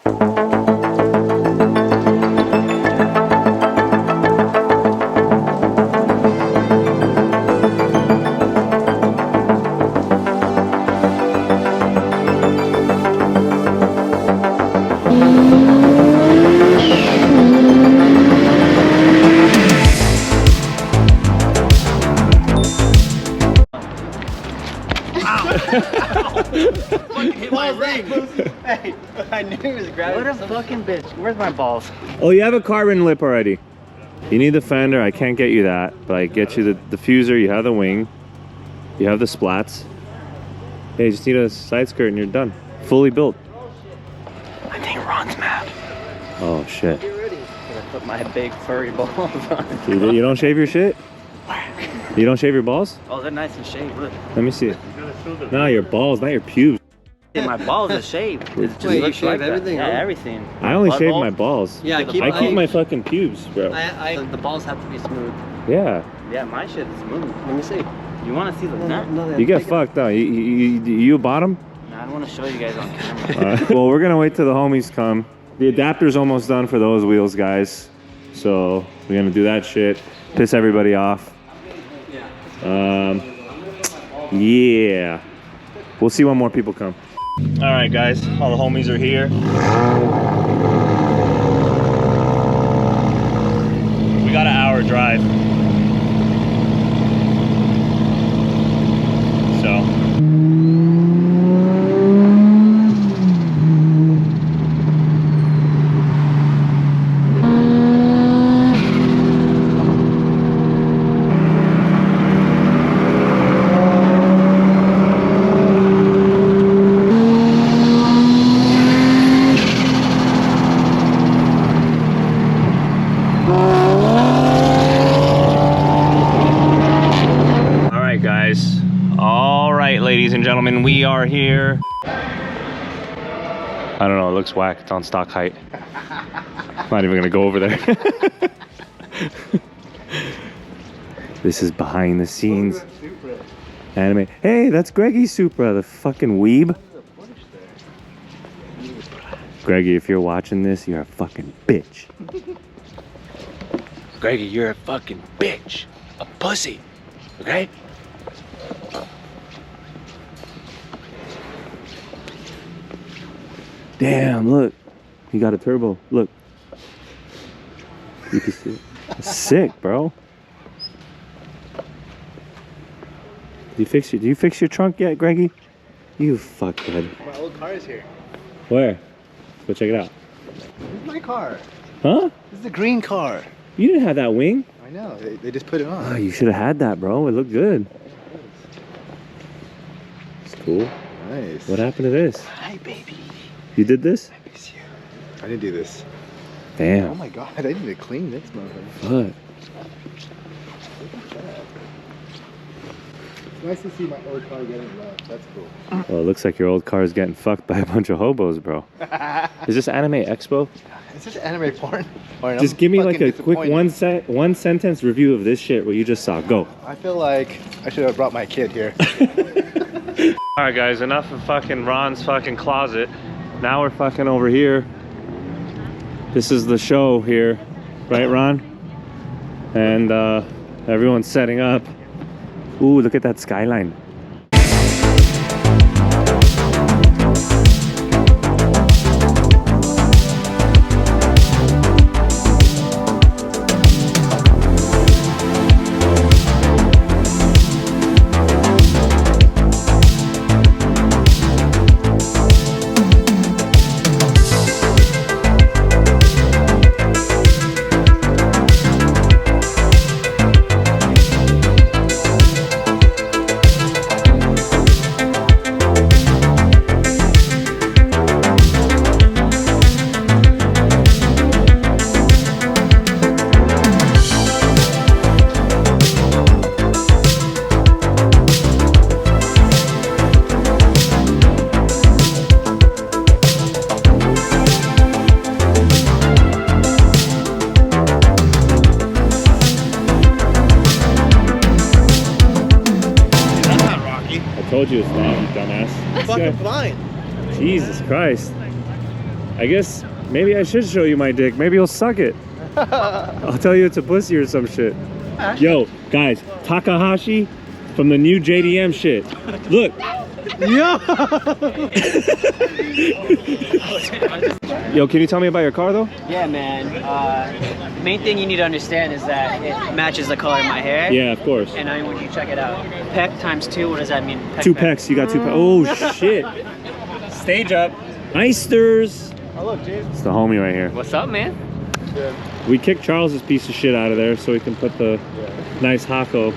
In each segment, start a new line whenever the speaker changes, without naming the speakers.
Hit my ring. Hey, I knew he was grabbing. What a fucking bitch. Where's my balls?
Oh, you have a carbon lip already. You need the fender. I can't get you that, but I get you the diffuser. You have the wing. You have the splats. Hey, you just need a side skirt and you're done. Fully built.
I think Ron's mad.
Oh shit.
Get ready. I put my big furry balls on.
You don't shave your shit? You don't shave your balls?
Oh, they're nice and shaved. Look.
Let me see it. No, your balls, not your pubes.
Yeah, my balls are shaved. It just
Wait, you
looks
shave
like
everything?
that. Yeah,
Huh?
everything.
I only
Butt
shave
balls?
my balls.
Yeah,
I keep my fucking pubes, bro.
The balls have to be smooth.
Yeah.
Yeah, my shit is smooth.
Let me see.
You want to see the nut?
You get fucked though. You bottom?
Nah, I don't want to show you guys on camera.
Well, we're gonna wait till the homies come. The adapter's almost done for those wheels, guys. So we're gonna do that shit. Piss everybody off. Yeah. We'll see when more people come. All right, guys. All the homies are here. We got an hour drive. So. Ladies and gentlemen, we are here. I don't know, it looks whack. It's on stock height. I'm not even gonna go over there. This is behind the scenes anime. Hey, that's Greggy's Supra, the fucking weeb. Greggy, if you're watching this, you're a fucking bitch. Greggy, you're a fucking bitch. A pussy. Okay? Damn, look. He got a turbo. Look. You can see it. That's sick, bro. Do you fix your trunk yet, Greggy? You fuckhead.
My old car is here.
Where? Go check it out.
This is my car.
Huh?
This is the green car.
You didn't have that wing.
I know. They just put it on.
Oh, you should have had that, bro. It looked good. It's cool.
Nice.
What happened to this?
Hi, baby.
You did this?
I miss you. I didn't do this.
Damn.
Oh my god, I need to clean this motherfucker.
What?
It's nice to see my old car getting loved. That's cool.
Well, it looks like your old car is getting fucked by a bunch of hobos, bro. Is this Anime Expo?
Is this anime porn?
Just give me like a quick one sentence review of this shit what you just saw. Go.
I feel like I should have brought my kid here.
Alright guys, enough of fucking Ron's fucking closet. Now we're fucking over here. This is the show here. Right, Ron? And everyone's setting up. Ooh, look at that skyline. I told you it's not, you dumbass.
Fucking blind.
Jesus Christ. I guess maybe I should show you my dick. Maybe you'll suck it. I'll tell you it's a pussy or some shit. Yo, guys, Takahashi from the new JDM shit. Look. Yo, can you tell me about your car though?
Yeah, man. The main thing you need to understand is that it matches the color of my hair.
Yeah, of course.
And I want you to check it out. Peck times 2, what does that mean? Peck,
Two pecs, you got 2 pecs. Oh shit. Stage up. Nicesters.
Oh, look, James.
It's the homie right here.
What's up, man?
Yeah.
We kicked Charles's piece of shit out of there so we can put the nice Hako.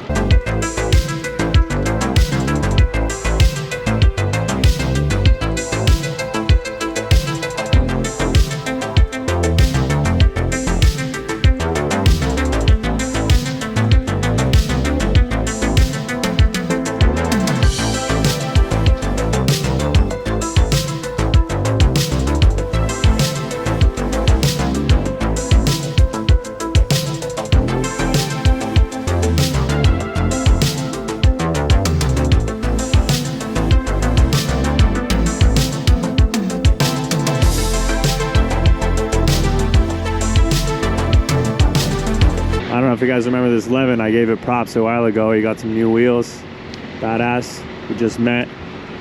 I don't know if you guys remember this Levin, I gave it props a while ago. He got some new wheels, badass. We just met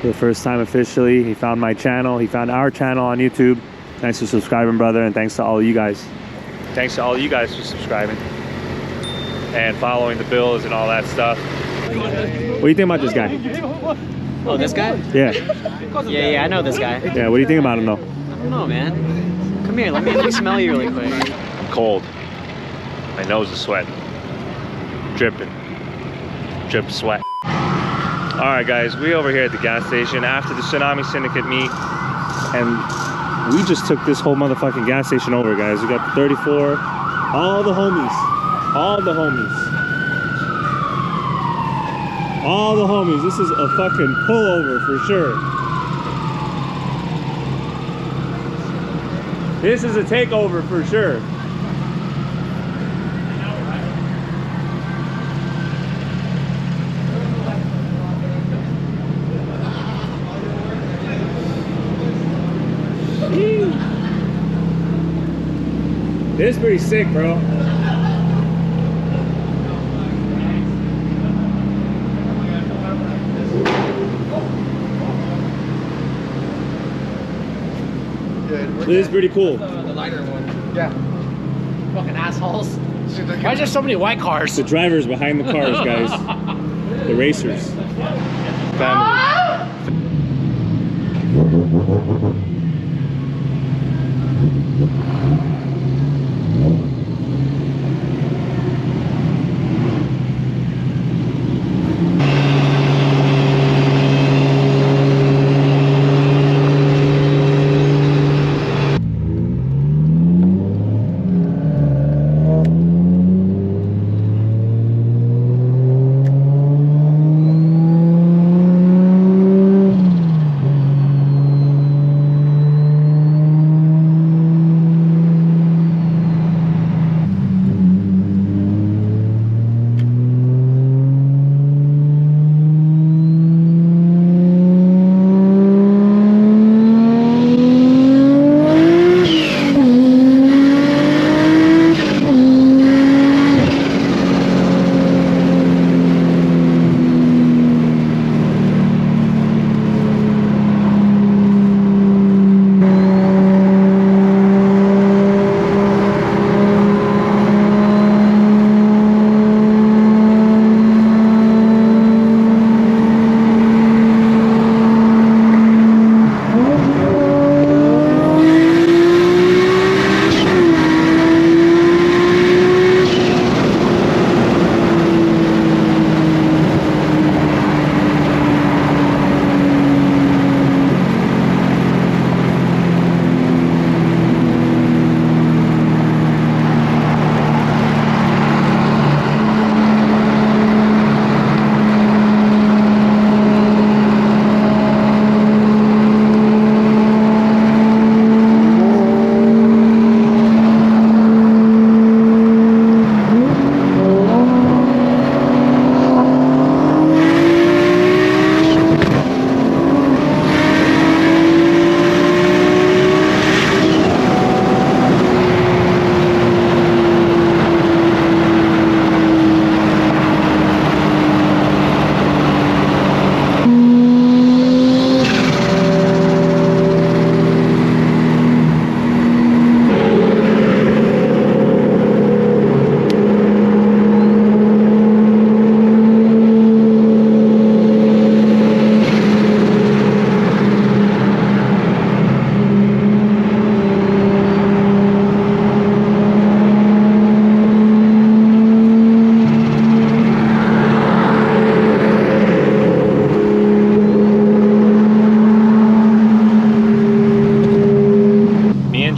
for the first time officially. He found my channel, he found our channel on YouTube. Thanks for subscribing, brother, and thanks to all of you guys. Thanks to all you guys for subscribing and following the bills and all that stuff. What do you think about this guy?
Oh, this guy?
Yeah.
Yeah, I know this guy.
Yeah, what do you think about him though?
I don't know, man. Come here, let me smell you really quick.
I'm cold. My nose is sweating. Dripping. Drip sweat. Alright guys, we over here at the gas station after the Tsunami Syndicate meet. And we just took this whole motherfucking gas station over, guys. We got the 34. All the homies. All the homies. All the homies. This is a fucking pullover for sure. This is a takeover for sure. This is pretty sick, bro. This is pretty cool.
The lighter one.
Yeah.
Fucking assholes. Why is there so many white cars?
The drivers behind the cars, guys. The racers. Family.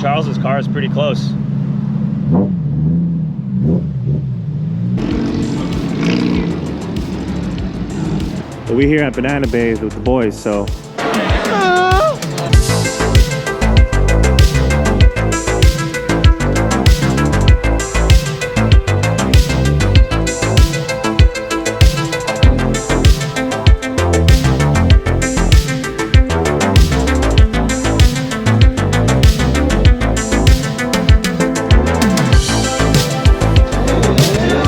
Charles's car is pretty close. But we here at Banana Bay with the boys, so.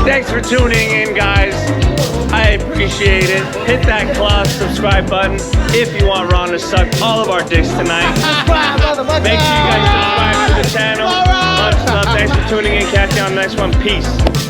Thanks for tuning in, guys. I appreciate it. Hit that claw subscribe button if you want Ron to suck all of our dicks tonight. Make sure you guys subscribe to the channel. Much love. Thanks for tuning in. Catch you on the next one. Peace.